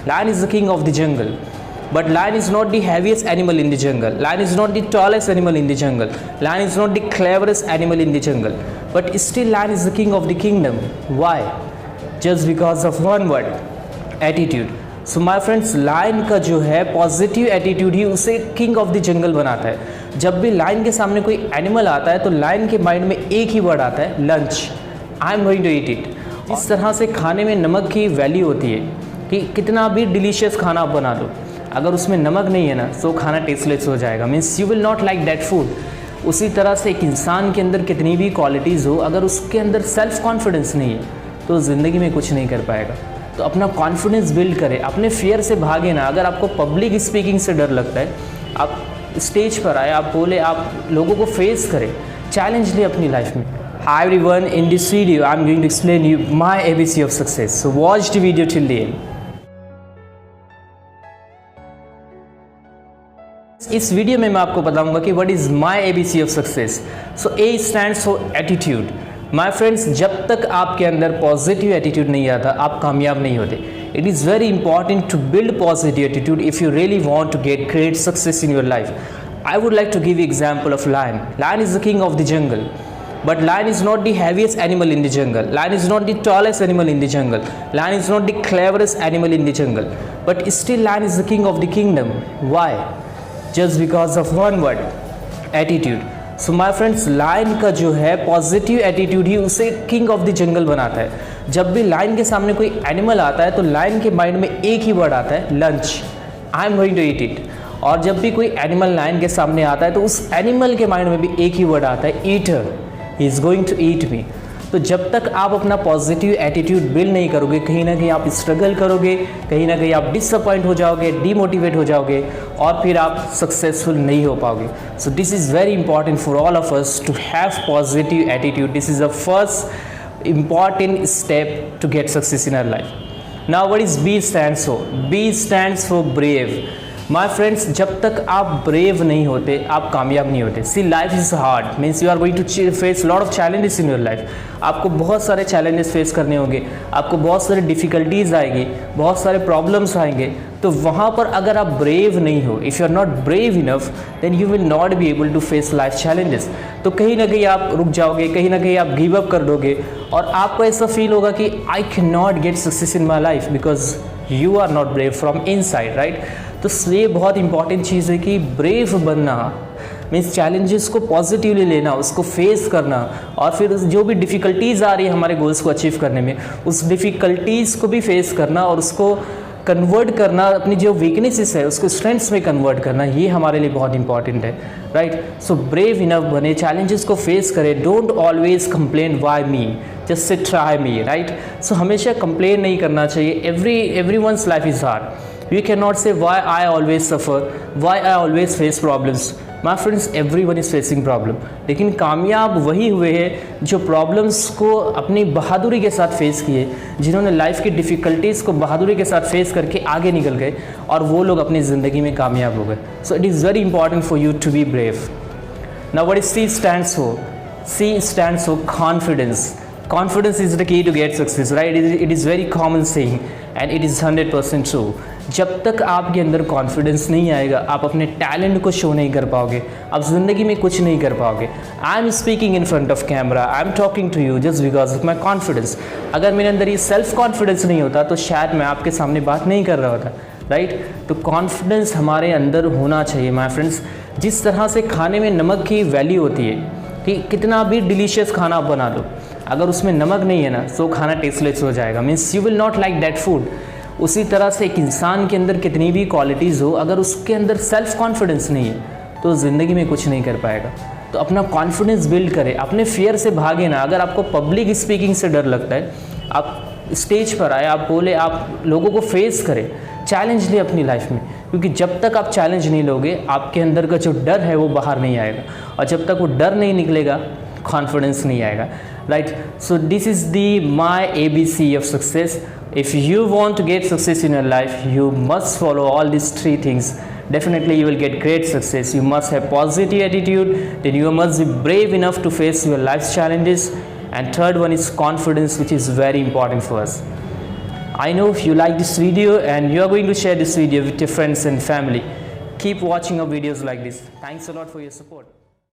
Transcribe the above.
Lion is the king of the jungle. But lion is not the heaviest animal in the jungle. Lion is not the tallest animal in the jungle. Lion is not the cleverest animal in the jungle. But still lion is the king of the kingdom. Why? Just because of one word, attitude. So my friends, lion का जो है positive attitude ही उसे king of the jungle बनाता है। जब भी lion के सामने कोई एनिमल आता है तो लायन के माइंड में एक ही वर्ड आता है, lunch. I am going to eat it. इस तरह से खाने में नमक की वैल्यू होती है कि कितना भी डिलीशियस खाना आप बना लो, अगर उसमें नमक नहीं है ना तो खाना टेस्टलेस हो जाएगा, means you will not like that food. उसी तरह से एक इंसान के अंदर कितनी भी क्वालिटीज़ हो, अगर उसके अंदर सेल्फ कॉन्फिडेंस नहीं है तो ज़िंदगी में कुछ नहीं कर पाएगा। तो अपना कॉन्फिडेंस बिल्ड करें, अपने फियर से भागे ना। अगर आपको पब्लिक स्पीकिंग से डर लगता है, आप स्टेज पर आए, आप बोले, आप लोगों को फेस करें, चैलेंज लें अपनी लाइफ में। Hi everyone, in this video I'm going to explain you my ABC of success. So watch the video till the end. इस वीडियो में मैं आपको बताऊंगा कि what is my ABC of success. So A stands for attitude. My friends, जब तक आपके अंदर पॉजिटिव एटीट्यूड नहीं आता आप कामयाब नहीं होते। It is very important to build positive attitude if you really want to get great success in your life. I would like to give you example of lion. Lion is the king of the jungle. But lion is not the heaviest animal in the jungle. Lion is not the tallest animal in the jungle. Lion is not the cleverest animal in the jungle. But still lion is the king of the kingdom. Why? Just because of one word, attitude. So my friends, lion का जो है positive attitude ही उसे king of the jungle बनाता है। जब भी lion के सामने कोई एनिमल आता है तो लायन के माइंड में एक ही वर्ड आता है, lunch. I am going to eat it. और जब भी कोई एनिमल लायन के सामने आता है तो उस एनिमल के माइंड में भी एक ही वर्ड आता है, eater. He is going to eat me. तो जब तक आप अपना पॉजिटिव एटीट्यूड बिल्ड नहीं करोगे, कहीं ना कहीं आप स्ट्रगल करोगे, कहीं ना कहीं आप डिसअपॉइंट हो जाओगे, डीमोटिवेट हो जाओगे और फिर आप सक्सेसफुल नहीं हो पाओगे। So this is very important for all of us to have positive attitude. This is the first important step to get success in our life. Now what is B stands for? B stands for brave. My friends, जब तक आप brave नहीं होते आप कामयाब नहीं होते। See life is hard, means you are going to face lot of challenges in your life. आपको बहुत सारे चैलेंजेस फेस करने होंगे, आपको बहुत सारे डिफ़िकल्टीज़ आएंगी, बहुत सारे प्रॉब्लम्स आएंगे। तो वहाँ पर अगर आप ब्रेव नहीं हो, if you are not brave enough, then you will not be able to face life challenges. तो कहीं ना कहीं आप रुक जाओगे, कहीं ना कहीं आप गिव अप कर दोगे और आपको ऐसा फील होगा कि I can not get success in my life because you are not brave from inside, right. तो ये बहुत इंपॉर्टेंट चीज़ है कि ब्रेव बनना मीन्स चैलेंजेस को पॉजिटिवली लेना, उसको फेस करना और फिर जो भी डिफ़िकल्टीज़ आ रही है हमारे गोल्स को अचीव करने में, उस डिफ़िकल्टीज़ को भी फेस करना और उसको कन्वर्ट करना, अपनी जो वीकनेसेस है उसको स्ट्रेंथ्स में कन्वर्ट करना, ये हमारे लिए बहुत इंपॉर्टेंट है, राइट। सो ब्रेव इनफ बने, चैलेंजेस को फेस करें। Don't always complain why me, just say try me, right. So हमेशा कंप्लेन नहीं करना चाहिए। Everyone's life is hard. You cannot say why I always suffer, why I always face problems. My friends, everyone is facing problem. लेकिन कामयाब वही हुए हैं जो प्रॉब्लम्स को अपनी बहादुरी के साथ फेस किए, जिन्होंने लाइफ की डिफ़िकल्टीज़ को बहादुरी के साथ फेस करके आगे निकल गए और वो लोग अपनी ज़िंदगी में कामयाब हो गए। So it is very important for you to be brave. Now what is C stands for? C stands for confidence. Confidence is the key to get success, right? It is very common saying and it is 100% true. जब तक आपके अंदर confidence नहीं आएगा आप अपने talent को show नहीं कर पाओगे, आप ज़िंदगी में कुछ नहीं कर पाओगे। I am speaking in front of camera, I am talking to you just because of my confidence. अगर मेरे अंदर ये सेल्फ कॉन्फिडेंस नहीं होता तो शायद मैं आपके सामने बात नहीं कर रहा होता, राइट। तो कॉन्फिडेंस हमारे अंदर होना चाहिए माय फ्रेंड्स। जिस तरह से खाने में नमक की वैल्यू होती है कि कितना भी डिलीशियस खाना आप बना लो, अगर उसमें नमक नहीं है ना तो खाना टेस्टलेस हो जाएगा, means you will not like that food. उसी तरह से एक इंसान के अंदर कितनी भी क्वालिटीज़ हो, अगर उसके अंदर सेल्फ कॉन्फिडेंस नहीं है तो ज़िंदगी में कुछ नहीं कर पाएगा। तो अपना कॉन्फिडेंस बिल्ड करें, अपने फियर से भागे ना। अगर आपको पब्लिक स्पीकिंग से डर लगता है, आप स्टेज पर आए, आप बोले, आप लोगों को फेस करें, चैलेंज लें अपनी लाइफ में, क्योंकि जब तक आप चैलेंज नहीं लोगे आपके अंदर का जो डर है वो बाहर नहीं आएगा और जब तक वो डर नहीं निकलेगा कॉन्फिडेंस नहीं आएगा, right. So this is the my ABC of success. If you want to get success in your life, you must follow all these 3 things. Definitely you will get great success. You must have positive attitude, then you must be brave enough to face your life's challenges, and third one is confidence, which is very important for us. I know if you like this video and you are going to share this video with your friends and family. Keep watching our videos like this. Thanks a lot for your support.